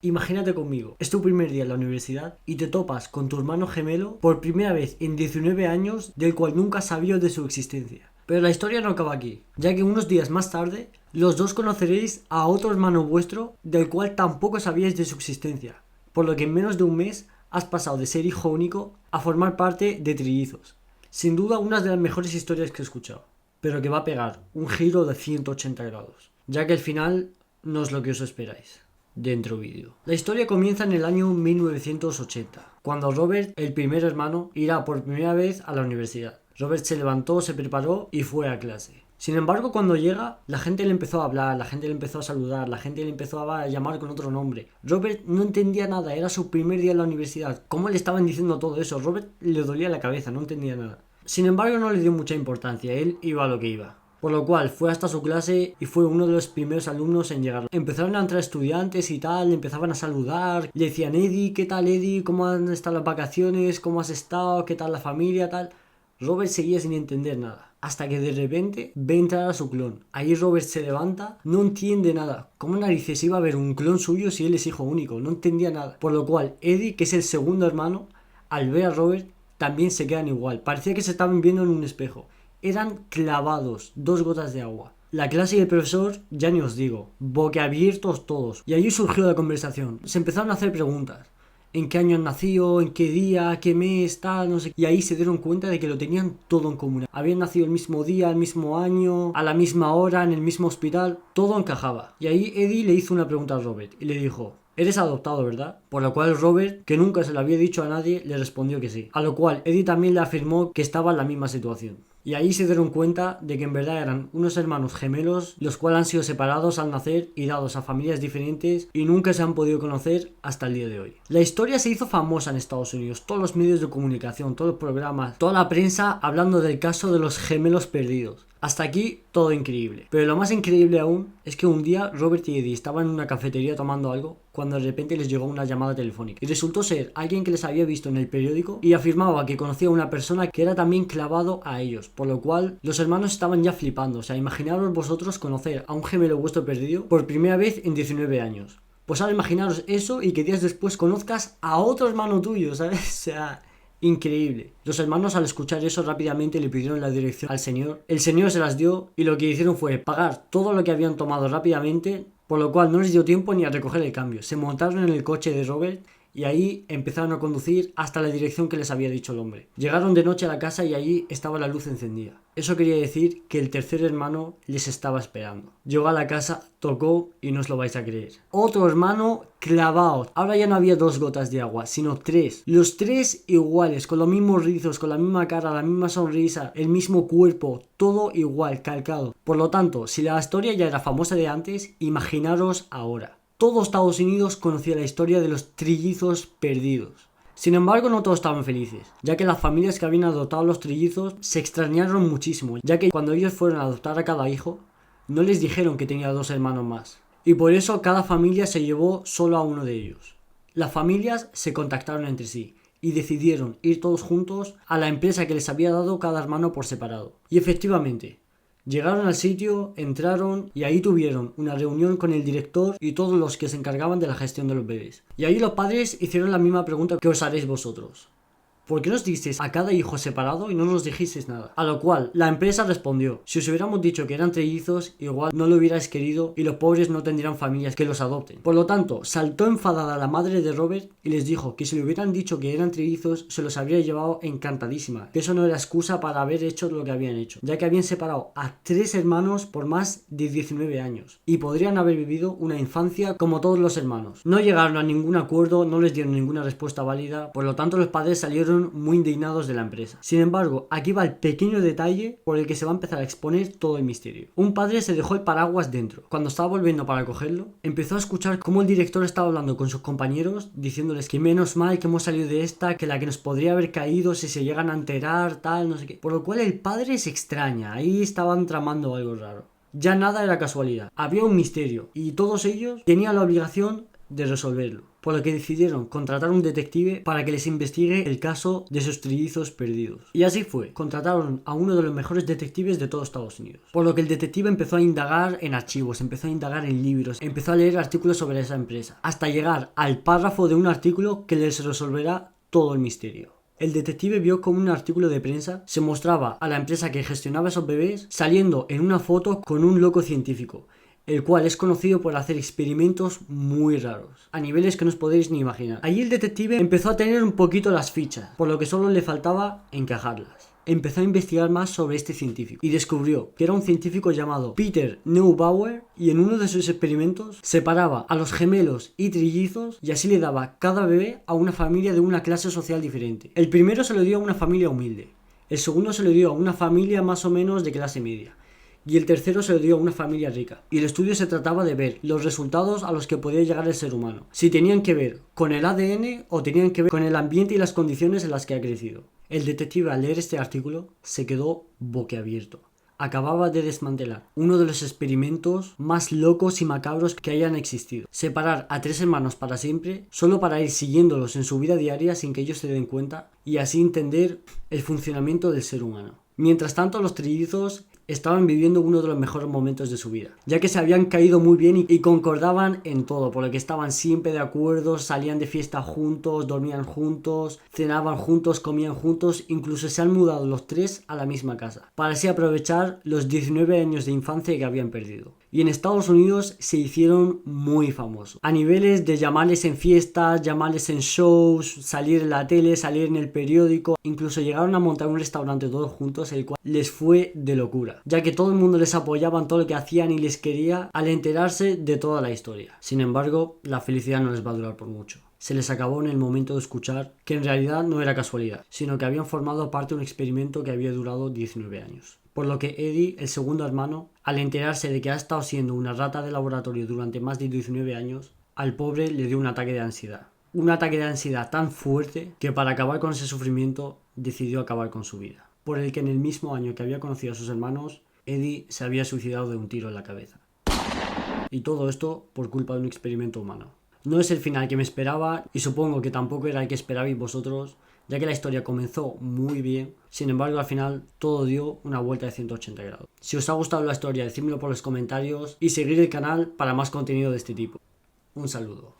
Imagínate conmigo, es tu primer día en la universidad y te topas con tu hermano gemelo por primera vez en 19 años del cual nunca sabías de su existencia. Pero la historia no acaba aquí, ya que unos días más tarde, los dos conoceréis a otro hermano vuestro del cual tampoco sabíais de su existencia, por lo que en menos de un mes has pasado de ser hijo único a formar parte de trillizos. Sin duda una de las mejores historias que he escuchado, pero que va a pegar un giro de 180 grados, ya que el final no es lo que os esperáis. Dentro vídeo. La historia comienza en el año 1980, cuando Robert, el primer hermano, irá por primera vez a la universidad. Robert se levantó, se preparó y fue a clase. Sin embargo, cuando llega, la gente le empezó a hablar, la gente le empezó a saludar, la gente le empezó a llamar con otro nombre. Robert no entendía nada, era su primer día en la universidad. ¿Cómo le estaban diciendo todo eso? Robert le dolía la cabeza, no entendía nada. Sin embargo, no le dio mucha importancia, él iba a lo que iba. Por lo cual fue hasta su clase y fue uno de los primeros alumnos en llegar. Empezaron a entrar estudiantes y tal, le empezaban a saludar, le decían: Eddie, ¿qué tal Eddie? ¿Cómo han estado las vacaciones? ¿Cómo has estado? ¿Qué tal la familia? Tal. Robert seguía sin entender nada, hasta que de repente ve entrar a su clon. Ahí Robert se levanta, no entiende nada. ¿Cómo narices iba a haber un clon suyo si él es hijo único? No entendía nada. Por lo cual Eddie, que es el segundo hermano, al ver a Robert también se quedan igual. Parecía que se estaban viendo en un espejo. Eran clavados, 2 gotas de agua. La clase y el profesor, ya ni os digo, boquiabiertos todos. Y allí surgió la conversación. Se empezaron a hacer preguntas. ¿En qué año han nacido? ¿En qué día? ¿Qué mes? Tal, no sé. Y ahí se dieron cuenta de que lo tenían todo en común. Habían nacido el mismo día, el mismo año, a la misma hora, en el mismo hospital. Todo encajaba. Y ahí Eddie le hizo una pregunta a Robert y le dijo: eres adoptado, ¿verdad? Por lo cual Robert, que nunca se lo había dicho a nadie, le respondió que sí. A lo cual Eddie también le afirmó que estaba en la misma situación. Y ahí se dieron cuenta de que en verdad eran unos hermanos gemelos, los cuales han sido separados al nacer y dados a familias diferentes y nunca se han podido conocer hasta el día de hoy. La historia se hizo famosa en Estados Unidos, todos los medios de comunicación, todos los programas, toda la prensa hablando del caso de los gemelos perdidos. Hasta aquí todo increíble. Pero lo más increíble aún es que un día Robert y Eddie estaban en una cafetería tomando algo cuando de repente les llegó una llamada telefónica. Y resultó ser alguien que les había visto en el periódico y afirmaba que conocía a una persona que era también clavado a ellos. Por lo cual los hermanos estaban ya flipando. O sea, imaginaros vosotros conocer a un gemelo vuestro perdido por primera vez en 19 años. Pues ahora imaginaros eso y que días después conozcas a otro hermano tuyo, ¿sabes? O sea, increíble. Los hermanos, al escuchar eso, rápidamente le pidieron la dirección al señor. El señor se las dio y lo que hicieron fue pagar todo lo que habían tomado rápidamente, por lo cual no les dio tiempo ni a recoger el cambio. Se montaron en el coche de Robert y ahí empezaron a conducir hasta la dirección que les había dicho el hombre. Llegaron de noche a la casa y allí estaba la luz encendida. Eso quería decir que el tercer hermano les estaba esperando. Llegó a la casa, tocó y no os lo vais a creer. Otro hermano clavado. Ahora ya no había 2 gotas de agua, sino 3. Los 3 iguales, con los mismos rizos, con la misma cara, la misma sonrisa, el mismo cuerpo, todo igual, calcado. Por lo tanto, si la historia ya era famosa de antes, imaginaros ahora. Todo Estados Unidos conocía la historia de los trillizos perdidos. Sin embargo, no todos estaban felices, ya que las familias que habían adoptado a los trillizos se extrañaron muchísimo, ya que cuando ellos fueron a adoptar a cada hijo, no les dijeron que tenía 2 hermanos más. Y por eso cada familia se llevó solo a uno de ellos. Las familias se contactaron entre sí y decidieron ir todos juntos a la empresa que les había dado cada hermano por separado. Y efectivamente, llegaron al sitio, entraron y ahí tuvieron una reunión con el director y todos los que se encargaban de la gestión de los bebés. Y ahí los padres hicieron la misma pregunta que os haréis vosotros. ¿Por qué nos disteis a cada hijo separado y no nos dijisteis nada? A lo cual la empresa respondió: si os hubiéramos dicho que eran trillizos, igual no lo hubierais querido y los pobres no tendrían familias que los adopten. Por lo tanto, saltó enfadada la madre de Robert y les dijo que si le hubieran dicho que eran trillizos, se los habría llevado encantadísima, que eso no era excusa para haber hecho lo que habían hecho, ya que habían separado a 3 hermanos por más de 19 años y podrían haber vivido una infancia como todos los hermanos. No llegaron a ningún acuerdo, no les dieron ninguna respuesta válida, por lo tanto los padres salieron muy indignados de la empresa. Sin embargo, aquí va el pequeño detalle por el que se va a empezar a exponer todo el misterio. Un padre se dejó el paraguas dentro. Cuando estaba volviendo para cogerlo, empezó a escuchar cómo el director estaba hablando con sus compañeros, diciéndoles que menos mal que hemos salido de esta, que la que nos podría haber caído si se llegan a enterar, tal, no sé qué. Por lo cual el padre se extraña, ahí estaban tramando algo raro. Ya nada era casualidad, había un misterio y todos ellos tenían la obligación de resolverlo, por lo que decidieron contratar a un detective para que les investigue el caso de sus trillizos perdidos. Y así fue, contrataron a uno de los mejores detectives de todo Estados Unidos, por lo que el detective empezó a indagar en archivos, empezó a indagar en libros, empezó a leer artículos sobre esa empresa, hasta llegar al párrafo de un artículo que les resolverá todo el misterio. El detective vio como un artículo de prensa se mostraba a la empresa que gestionaba esos bebés saliendo en una foto con un loco científico, el cual es conocido por hacer experimentos muy raros, a niveles que no os podéis ni imaginar. Allí el detective empezó a tener un poquito las fichas, por lo que solo le faltaba encajarlas. Empezó a investigar más sobre este científico y descubrió que era un científico llamado Peter Neubauer, y en uno de sus experimentos separaba a los gemelos y trillizos y así le daba cada bebé a una familia de una clase social diferente. El primero se lo dio a una familia humilde, el segundo se lo dio a una familia más o menos de clase media, y el tercero se lo dio a una familia rica. Y el estudio se trataba de ver los resultados a los que podía llegar el ser humano, si tenían que ver con el ADN o tenían que ver con el ambiente y las condiciones en las que ha crecido. El detective, al leer este artículo, se quedó boquiabierto. Acababa de desmantelar uno de los experimentos más locos y macabros que hayan existido. Separar a 3 hermanos para siempre, solo para ir siguiéndolos en su vida diaria sin que ellos se den cuenta, y así entender el funcionamiento del ser humano. Mientras tanto, los trillizos estaban viviendo uno de los mejores momentos de su vida, ya que se habían caído muy bien y concordaban en todo, por lo que estaban siempre de acuerdo, salían de fiesta juntos, dormían juntos, cenaban juntos, comían juntos, incluso se han mudado los 3 a la misma casa, para así aprovechar los 19 años de infancia que habían perdido. Y en Estados Unidos se hicieron muy famosos, a niveles de llamarles en fiestas, llamarles en shows, salir en la tele, salir en el periódico, incluso llegaron a montar un restaurante todos juntos, el cual les fue de locura, ya que todo el mundo les apoyaba en todo lo que hacían y les quería al enterarse de toda la historia. Sin embargo, la felicidad no les va a durar por mucho. Se les acabó en el momento de escuchar que en realidad no era casualidad, sino que habían formado parte de un experimento que había durado 19 años. Por lo que Eddie, el segundo hermano, al enterarse de que ha estado siendo una rata de laboratorio durante más de 19 años, al pobre le dio un ataque de ansiedad. Un ataque de ansiedad tan fuerte que para acabar con ese sufrimiento decidió acabar con su vida, por el que en el mismo año que había conocido a sus hermanos, Eddie se había suicidado de un tiro en la cabeza. Y todo esto por culpa de un experimento humano. No es el final que me esperaba y supongo que tampoco era el que esperabais vosotros, ya que la historia comenzó muy bien. Sin embargo, al final todo dio una vuelta de 180 grados. Si os ha gustado la historia, decídmelo por los comentarios y seguid el canal para más contenido de este tipo. Un saludo.